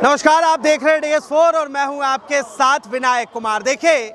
नमस्कार, आप देख रहे हैं DS4 और मैं हूं आपके साथ विनायक कुमार। देखिए,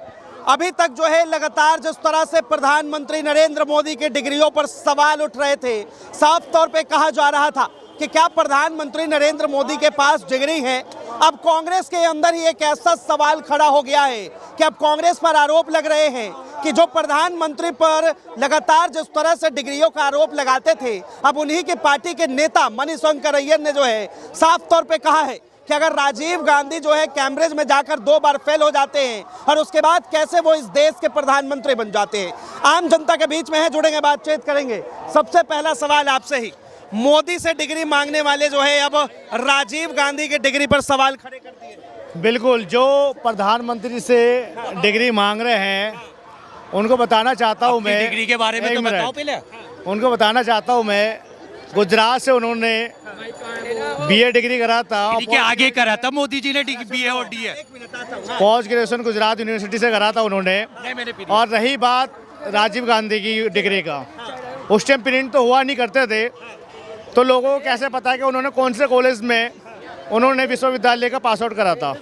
अभी तक जो है लगातार जिस तरह से प्रधानमंत्री नरेंद्र मोदी के डिग्रियों पर सवाल उठ रहे थे, साफ तौर पे कहा जा रहा था कि क्या प्रधानमंत्री नरेंद्र मोदी के पास डिग्री है। अब कांग्रेस के अंदर ही एक ऐसा सवाल खड़ा हो गया है कि अब कांग्रेस पर आरोप लग रहे हैं कि जो प्रधानमंत्री पर लगातार जिस तरह से डिग्रियों का आरोप लगाते थे, अब उन्हीं की पार्टी के नेता मनीशंकर अय्यर ने जो है साफ तौर पे कहा है कि अगर राजीव गांधी जो है कैम्ब्रिज में जाकर 2 बार फेल हो जाते हैं और उसके बाद कैसे वो इस देश के प्रधानमंत्री बन जाते हैं। आम जनता के बीच में है, जुड़ेंगे, बातचीत करेंगे। सबसे पहला सवाल आपसे ही, मोदी से डिग्री मांगने वाले जो है अब राजीव गांधी के डिग्री पर सवाल खड़े कर दिए। बिल्कुल, जो प्रधानमंत्री से डिग्री मांग रहे हैं उनको बताना चाहता हूँ मैं, डिग्री के बारे में तो बताओ पहले। उनको बताना चाहता हूँ मैं, गुजरात से उन्होंने BA डिग्री करा था, के आगे करा था मोदी जी ने BA और DA। Post graduation Gujarat university से करा था उन्होंने। और रही बात राजीव गांधी की डिग्री का, उस टाइम प्रिंट तो हुआ नहीं करते थे, तो लोगों को कैसे पता है कि उन्होंने कौन से कॉलेज में उन्होंने विश्वविद्यालय का पास आउट करा था।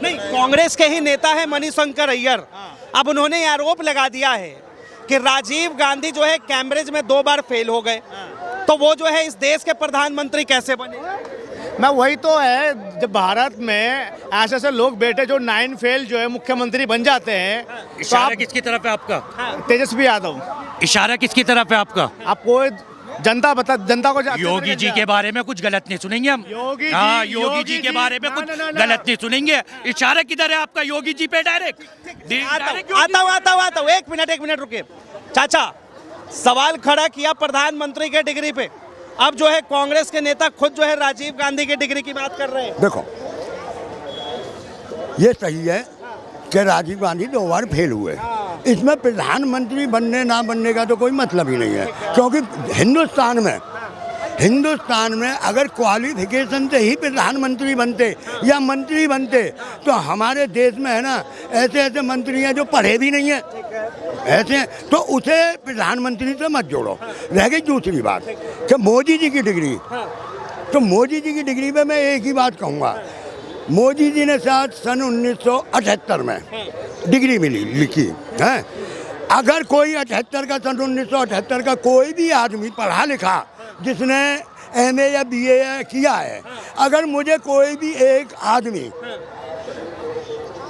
नहीं, कांग्रेस के ही नेता है मनीशंकर अय्यर। अब उन्होंने आरोप लगा दिया है कि राजीव गांधी जो है कैम्ब्रिज में 2 बार फेल हो गए, तो वो जो है इस देश के प्रधानमंत्री कैसे बने। मैं वही तो है, जब भारत में ऐसे ऐसे लोग बैठे जो 9 फेल जो है मुख्यमंत्री बन जाते हैं, तो इशारा किसकी तरफ है आपका? तेजस्वी यादव। इशारा किसकी तरफ है आपका? आपको जनता को योगी जी के बारे में कुछ गलत नहीं सुनेंगे हम। योगी जी के बारे में कुछ गलत नहीं सुनेंगे। इशारा किधर है आपका? योगी जी पे डायरेक्ट। आता हूँ, एक मिनट रुकिए। चाचा, सवाल खड़ा किया प्रधानमंत्री के डिग्री पे, अब जो है कांग्रेस के नेता खुद जो है राजीव गांधी की डिग्री की बात कर रहे हैं। देखो, ये सही है कि राजीव गांधी 2 बार फेल हुए, इसमें प्रधानमंत्री बनने ना बनने का तो कोई मतलब ही नहीं है, क्योंकि हिंदुस्तान में अगर क्वालिफिकेशन से ही प्रधानमंत्री बनते या मंत्री बनते तो हमारे देश में है ना ऐसे ऐसे मंत्री हैं जो पढ़े भी नहीं हैं, ऐसे, तो उसे प्रधानमंत्री से मत जोड़ो। रह गई दूसरी बात कि मोदी जी की डिग्री, तो मोदी जी की डिग्री पे मैं एक ही बात कहूँगा, मोदी जी ने शायद सन 1978 में डिग्री लिखी है। अगर कोई 78 का, सन 1978 का कोई भी आदमी पढ़ा लिखा जिसने MA या BA किया है, अगर मुझे कोई भी एक आदमी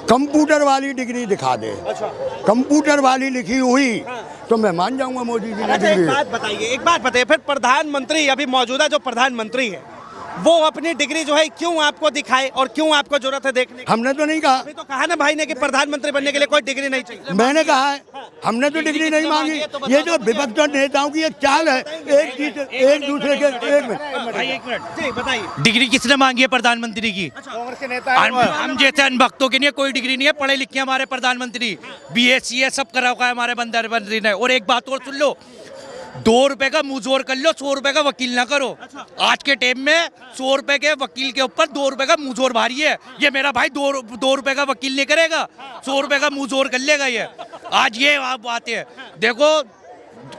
कंप्यूटर वाली डिग्री दिखा दे, कंप्यूटर वाली लिखी हुई, तो मैं मान जाऊंगा मोदी जी ने डिग्री। एक बात बताइए, फिर प्रधानमंत्री, अभी मौजूदा जो प्रधानमंत्री है, वो अपनी डिग्री जो है क्यों आपको दिखाए और क्यों आपको जरूरत है देखने की? हमने तो नहीं कहा। अभी तो कहा ना भाई ने कि प्रधानमंत्री बनने के लिए कोई डिग्री नहीं चाहिए। मैंने कहा है, हमने तो डिग्री नहीं मांगी। ये जो विपक्ष नेताओं की एक चाल है, एक दूसरे के। एक मिनट बताइए, डिग्री किसने मांगी है प्रधानमंत्री की? कांग्रेस के नेता हम जैसे अनभक्तों के लिए कोई डिग्री नहीं है, पढ़े लिखे हमारे प्रधानमंत्री, BA CA सब करा हुआ है हमारे प्रधानमंत्री ने। और एक बात और सुन लो, 2 रुपए का मुंह जोर कर लो, 100 रुपए का वकील ना करो। आज के टाइम में 100 रुपए के वकील के ऊपर 2 रुपए का मुंह जोर भारी है। ये मेरा भाई 2 रुपए का वकील नहीं करेगा, 100 रुपए का मुंह जोर कर लेगा ये। आज ये आप बात है। देखो,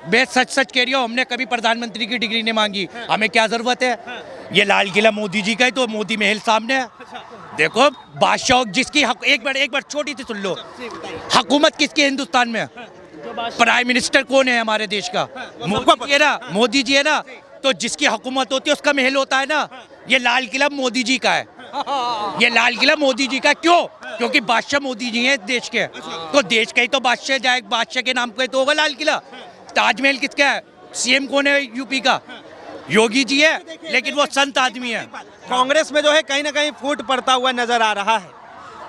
मैं सच कह रही हूँ, हमने कभी प्रधानमंत्री की डिग्री नहीं मांगी। हमें क्या जरूरत है? ये लाल किला मोदी जी का है, तो मोदी महल सामने है। देखो, बादशाह जिसकी एक बार छोटी सी सुन लो, हुकूमत किसकी हिंदुस्तान में? प्राइम मिनिस्टर कौन है हमारे देश का? मोदी जी है ना। तो जिसकी हुकूमत होती है उसका महल होता है ना। ये लाल किला मोदी जी का है, ये लाल किला मोदी जी का। क्यों? क्योंकि बादशाह मोदी जी हैं देश के, तो देश का ही तो बादशाह जाए, बादशाह के नाम पे तो होगा लाल किला। ताजमहल किसका है? CM कौन है यूपी का? योगी जी है, लेकिन वो संत आदमी है। कांग्रेस में जो है कहीं ना कहीं फूट पड़ता हुआ नजर आ रहा है।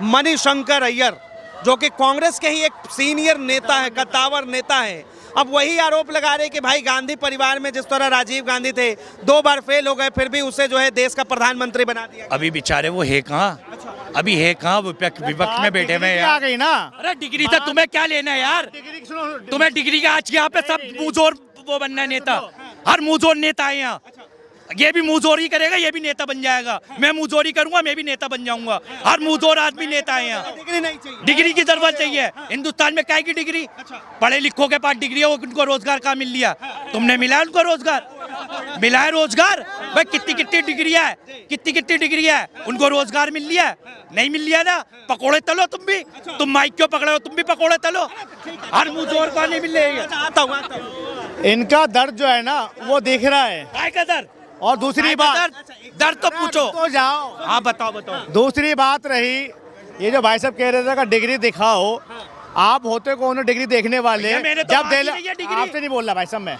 मनीशंकर अय्यर जो कि कांग्रेस के ही एक सीनियर नेता है, कद्दावर नेता है, अब वही आरोप लगा रहे कि भाई गांधी परिवार में जिस तरह राजीव गांधी थे, 2 बार फेल हो गए, फिर भी उसे जो है देश का प्रधानमंत्री बना दिया। अभी बेचारे वो है कहाँ? अभी है कहाँ? विपक्ष में बैठे हुए आ गई ना। अरे डिग्री से तुम्हें क्या लेना है यार? तुम्हें डिग्री का आज यहाँ पे सब मुंहजोर वो बनना है नेता। हर मुंहजोर नेता है यहाँ। ये भी मुंहजोरी करेगा, ये भी नेता बन जाएगा। मैं मुंहजोरी करूंगा, मैं भी नेता बन जाऊंगा। हर मुंहजोर आदमी नेता है यहाँ। डिग्री नहीं चाहिए, डिग्री की जरूरत चाहिए। हिंदुस्तान में क्या की डिग्री? पढ़े लिखों के पास डिग्री है, वो उनको रोजगार कहाँ मिल लिया? तुमने मिला उनको रोजगार? मिला है रोजगार? भाई कितनी कितनी डिग्री है उनको रोजगार मिल लिया है? नहीं मिल लिया ना। पकोड़े तलो तुम भी, तुम माइक क्यों पकड़े हो, तुम भी पकोड़े तलो। हर मुंह जोर का नहीं मिल रही है। आता हूँ। इनका दर्द जो है ना वो दिख रहा है। काय का दर्द? और दूसरी बात, दर्द तो पूछो। तो जाओ। हाँ बताओ। दूसरी बात रही ये जो भाई साहब कह रहे थे कि डिग्री दिखाओ, आप होते कौन हो डिग्री देखने वाले? भैया मैंने तो जब मांगी दे नहीं है डिग्री। आपसे नहीं बोल रहा भाई साहब मैं।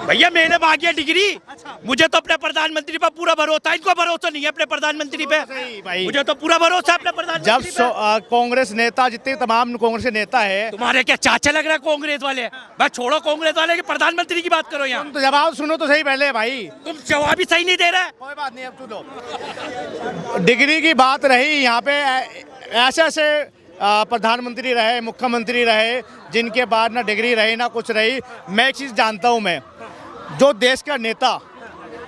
भैया मैंने मांगी है डिग्री। मुझे तो अपने प्रधानमंत्री पर पूरा भरोसा है, इनको भरोसा नहीं है अपने प्रधानमंत्री पे। सही भाई। मुझे तो पूरा भरोसा है अपने प्रधानमंत्री जब कांग्रेस नेता जितने तमाम कांग्रेस के नेता है, तुम्हारे क्या चाचा लग रहा है कांग्रेस वाले? भाई छोड़ो कांग्रेस वाले की, प्रधानमंत्री की बात करो यहाँ। तो जवाब सुनो तो सही पहले भाई। तुम जवाब ही सही नहीं दे रहे। कोई बात नहीं, अब सुनो। डिग्री की बात रही यहाँ पे, ऐसे ऐसे प्रधानमंत्री रहे, मुख्यमंत्री रहे, जिनके बाद ना डिग्री रही ना कुछ रही। मैं एक चीज़ जानता हूँ, मैं जो देश का नेता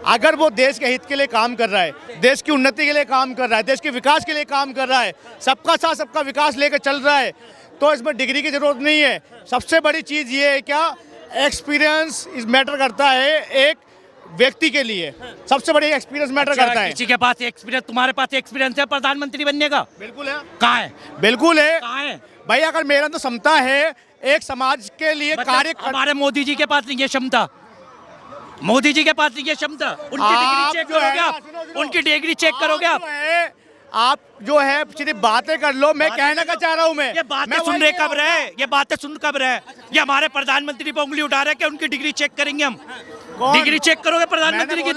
अगर वो देश के हित के लिए काम कर रहा है, देश की उन्नति के लिए काम कर रहा है, देश के विकास के लिए काम कर रहा है, सबका साथ सबका विकास लेकर चल रहा है, तो इसमें डिग्री की जरूरत नहीं है। सबसे बड़ी चीज़ ये है क्या, एक्सपीरियंस इस मैटर करता है एक व्यक्ति के लिए। सबसे बड़ी एक्सपीरियंस मैटर करता है। किसी के पास एक्सपीरियंस, तुम्हारे पास एक्सपीरियंस है प्रधानमंत्री बनने का? बिल्कुल है। कहाँ है? बिल्कुल है कहाँ है? भाई, अगर मेरा तो क्षमता है एक समाज के लिए कार्य हमारे मोदी जी के पास नहीं है क्षमता। मोदी जी के पास नहीं है क्षमता। उनकी डिग्री चेक करोगे आप? उनकी डिग्री चेक करोगे आप? आप जो है सिर्फ बातें कर लो। मैं कहना क्या चाह रहा हूँ, ये बातें सुन रहे कब रहे? ये बातें सुन कब रहे? ये हमारे प्रधानमंत्री पे उंगली उठा रहे कि उनकी डिग्री चेक करेंगे हम। डिग्री चेक करोगे प्रधानमंत्री की?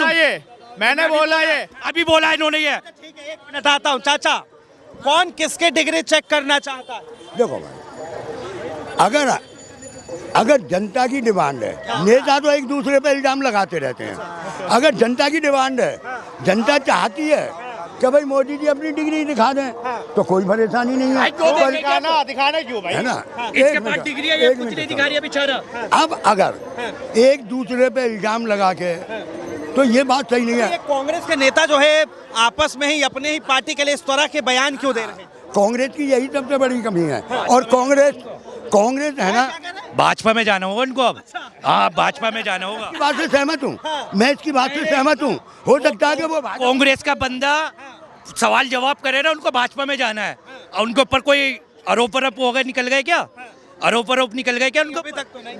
मैंने बोला ये अभी बोला इन्होंने ये। ठीक है, 1 मिनट आता हूँ। चाचा, कौन किसके डिग्री चेक करना चाहता है? देखो भाई, अगर जनता की डिमांड है, नेता तो एक दूसरे पर इल्जाम लगाते रहते हैं। अगर जनता की डिमांड है, जनता चाहती है कि भाई मोदी जी अपनी डिग्री दिखा दें, तो कोई परेशानी नहीं है। दिखाना क्यों भाई? है ना? इसके पास डिग्री है, ये कुछ नहीं दिखा रही है बेचारा। अब अगर एक दूसरे पे इल्जाम लगा के, तो ये बात सही नहीं ये है। कांग्रेस के नेता जो है आपस में ही अपने ही पार्टी के लिए इस तरह के बयान क्यों दे रहे हैं? कांग्रेस की यही सबसे बड़ी कमी है। और कांग्रेस है ना, भाजपा में जाना होगा उनको अब। हाँ, भाजपा में जाना होगा। इस बात से सहमत हूँ, मैं इसकी बात से सहमत हूँ। हो सकता है कि वो कांग्रेस का बंदा सवाल जवाब करे ना, उनको भाजपा में जाना है। और उनके ऊपर कोई आरोप हो गए, निकल गए क्या? आरोप निकल गए क्या उनको? अभी तक तो नहीं।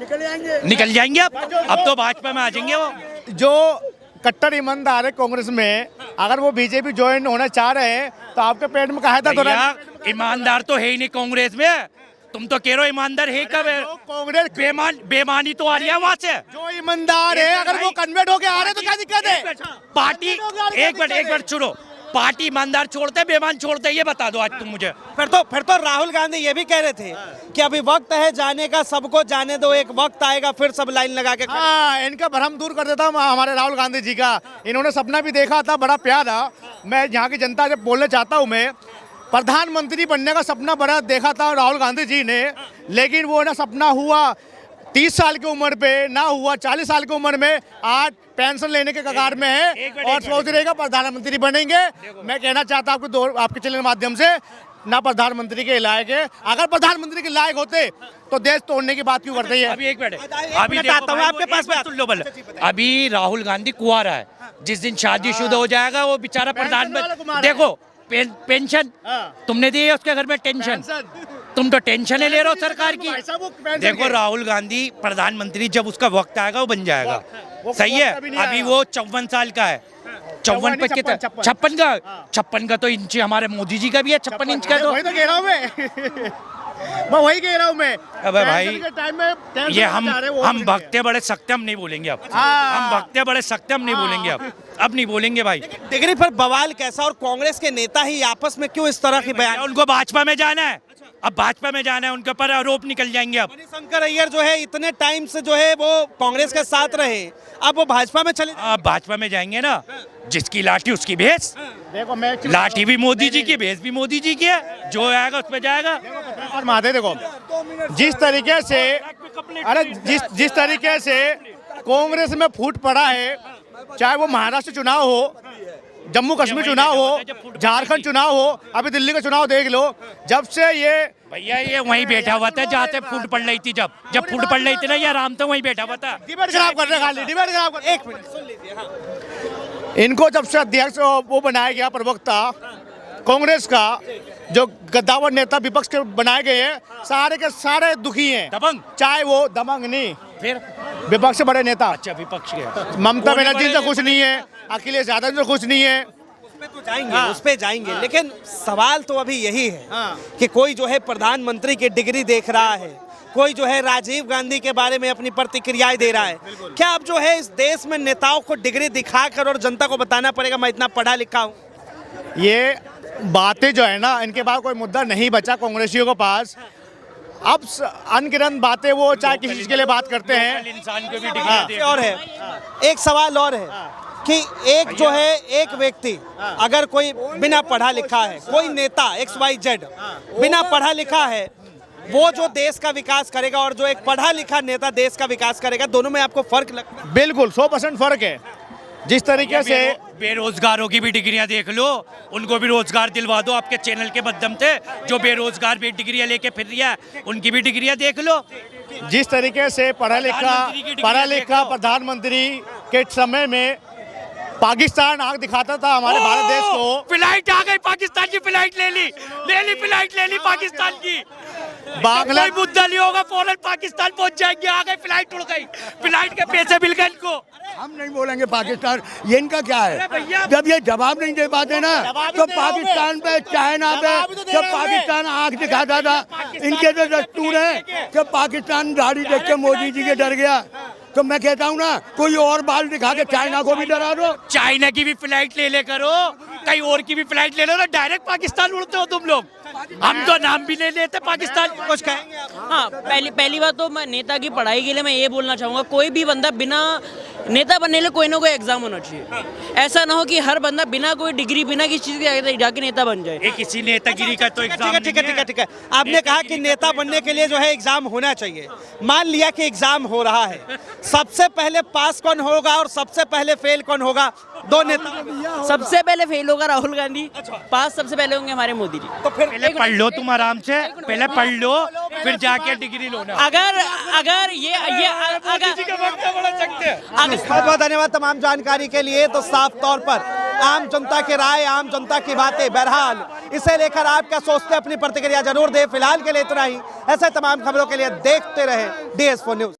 निकल जाएंगे अब तो भाजपा में आ जाएंगे वो। जो कट्टर ईमानदार है कांग्रेस में, अगर वो बीजेपी ज्वाइन होना चाह रहे हैं तो आपके पेट में कहा था? भैया, ईमानदार तो है ही नहीं कांग्रेस में। तुम तो कह रहे हो ईमानदार है कब है? कांग्रेस बेमानी तो आ रही है वहाँ से। जो ईमानदार है, अगर वो कन्वर्ट होके आ रहे हैं तो क्या दिक्कत है? पार्टी एक मिनट सुनो, पार्टी ईमानदार छोड़ते हैं, बेईमान छोड़ते हैं, ये बता दो आज तुम मुझे। फिर तो राहुल गांधी ये भी कह रहे थे कि अभी वक्त है जाने का, सबको जाने दो, एक वक्त आएगा फिर सब लाइन लगा के। हाँ, इनका भ्रम दूर कर देता हूँ हमारे राहुल गांधी जी का। इन्होंने सपना भी देखा था, बड़ा प्यारा। मैं यहाँ की जनता से बोलना चाहता हूँ, मैं प्रधानमंत्री बनने का सपना बड़ा देखा था राहुल गांधी जी ने, लेकिन वो ना सपना हुआ 30 साल की उम्र पे, ना हुआ 40 साल की उम्र में। आज पेंशन लेने के कगार में है और सोच रहेगा प्रधानमंत्री बनेंगे। मैं कहना चाहता हूँ आपके चैनल के माध्यम से, ना प्रधानमंत्री के लायक है। अगर प्रधानमंत्री के लायक होते तो देश तोड़ने की बात क्यों करते हैं? अभी एक मिनट, अभी आता हूँ आपके पास में। सुन लो भले। अभी राहुल गांधी कुंवारा है, जिस दिन शादीशुदा हो जाएगा वो बेचारा प्रधानमंत्री। देखो पेंशन तुमने दी है उसके घर में, टेंशन तुम तो टेंशन ले रहे हो सरकार की। देखो राहुल गांधी प्रधानमंत्री जब उसका वक्त आएगा वो बन जाएगा, सही है। अभी वो 54 साल का है। 54 पे कितना? 56 का तो इंच हमारे मोदी जी का भी है, 56 इंच का। तो वही तो कह रहा हूँ मैं वही कह रहा हूँ मैं। अबे भाई, ये हम भक्ते बड़े सख्त, हम नहीं बोलेंगे अब। हम भक्ते बड़े सख्त, हम नहीं बोलेंगे अब नहीं बोलेंगे भाई। डिग्री पर बवाल कैसा, और कांग्रेस के नेता ही आपस में क्यों इस तरह के बयान? उनको भाजपा में जाना है, अब भाजपा में जाना है, उनके ऊपर आरोप निकल जाएंगे। अब मणिशंकर अय्यर जो है इतने टाइम से जो है वो कांग्रेस के साथ रहे, अब वो भाजपा में चले। अब भाजपा में जाएंगे ना, जिसकी लाठी उसकी भेस। देखो मैं लाठी भी मोदी जी की, भेस भी मोदी जी की है, जो आएगा उस पर जाएगा। और माधे देखो, जिस तरीके से, अरे जिस तरीके से कांग्रेस में फूट पड़ा है, चाहे वो महाराष्ट्र चुनाव हो, जम्मू कश्मीर चुनाव हो, झारखंड चुनाव हो, अभी दिल्ली का चुनाव देख लो, जब से ये भैया ये वहीं बैठा हुआ था जहाँ से फूट पड़ रही थी। जब फूट पड़ रही थी ना, ये आराम से वहीं बैठा हुआ था। डिबेट खराब कर रहे, खाली डिबेट खराब कर। एक मिनट सुन लीजिए। हाँ। इनको जब से अध्यक्ष वो बनाया गया प्रवक्ता कांग्रेस का, जो गद्दावर नेता विपक्ष के बनाए गए हैं, सारे के सारे दुखी हैं। दबंग? चाहे वो दबंग नहीं, फिर विपक्ष से बड़े नेता। अच्छा, विपक्ष के ममता बनर्जी से कुछ नहीं है, अखिलेश यादव से कुछ नहीं है। तो जाएंगे, उस पे जाएंगे, लेकिन सवाल तो अभी यही है कि कोई जो है प्रधानमंत्री की डिग्री देख रहा है, कोई जो है राजीव गांधी के बारे में अपनी प्रतिक्रियाएं दे रहा है। क्या अब जो है इस देश में नेताओं को डिग्री दिखाकर और जनता को बताना पड़ेगा मैं इतना पढ़ा लिखा हूँ? ये बातें जो है ना, इनके पास कोई मुद्दा नहीं बचा कांग्रेसियों के पास। अब अनगिनत बातें वो चाहे किसी चीज के लिए बात करते हैं। इंसान को भी डिग्री और है एक सवाल और है कि एक जो है एक व्यक्ति अगर कोई बिना पढ़ा लिखा है, कोई नेता XYZ बिना पढ़ा लिखा है, वो जो देश का विकास करेगा और जो एक पढ़ा लिखा नेता देश का विकास करेगा, दोनों में आपको फर्क लगता है? बिल्कुल 100% फर्क है। जिस तरीके से बेरोजगारों की भी डिग्रियां देख लो, उनको भी रोजगार दिलवा दो आपके चैनल के माध्यम से। जो बेरोजगार भी डिग्रियां लेके फिर रही है, उनकी भी डिग्रियां देख लो। जिस तरीके से पढ़ा लिखा प्रधानमंत्री के समय में पाकिस्तान आग दिखाता था हमारे भारत देश को। फ्लाइट आ गई, पाकिस्तान की फ्लाइट ले ली फ्लाइट ले ली पाकिस्तान की। बांग्ला कोई मुद्दा नहीं होगा, फौरन पाकिस्तान पहुंच जाएंगे। आ गई फ्लाइट, उड़ गई फ्लाइट के पैसे मिल गए इनको। हम नहीं बोलेंगे पाकिस्तान, ये इनका क्या है? जब ये जवाब नहीं दे पाते ना, तो पाकिस्तान पे, चाइना पे, जब पाकिस्तान आंख दिखाता था, इनके जो दस्तूर है, जब पाकिस्तान दाढ़ी देख के मोदी जी के डर गया, तो मैं कहता हूँ ना, कोई और बाल दिखा के चाइना को भी डरा दो। चाइना की भी फ्लाइट ले करो, कहीं और की भी फ्लाइट ले लो ना, डायरेक्ट पाकिस्तान उड़ते हो तुम लोग। हम तो नाम भी नहीं लेते पाकिस्तान। कुछ कहेंगे आप? हाँ, पहली बात तो मैं नेता की पढ़ाई के लिए मैं ये बोलना चाहूँगा, कोई भी बंदा बिना नेता बनने के लिए कोई ना कोई एग्जाम होना चाहिए। ऐसा ना हो कि हर बंदा बिना कोई डिग्री, बिना किसी चीज़ के जाके नेता बन जाए। किसी नेतागिरी का तो एग्जाम ठीक है। आपने कहा कि नेता बनने के लिए जो है एग्जाम होना चाहिए। मान लिया कि एग्जाम हो रहा है, सबसे पहले पास कौन होगा और सबसे पहले फेल कौन होगा? दो नेता। सबसे पहले फेल होगा राहुल गांधी, पास सबसे पहले होंगे हमारे मोदी जी। तो फिर पहले पढ़ लो तुम आराम से, पहले पढ़ लो, फिर जाके डिग्री लो ना। अगर ये बहुत बहुत धन्यवाद तमाम जानकारी के लिए। तो साफ तौर पर आम जनता की राय, आम जनता की बातें, बहरहाल इसे लेकर आप क्या सोचते हैं, अपनी प्रतिक्रिया जरूर दें। फिलहाल के लिए इतना ही। ऐसे तमाम खबरों के लिए देखते रहे DS4 न्यूज।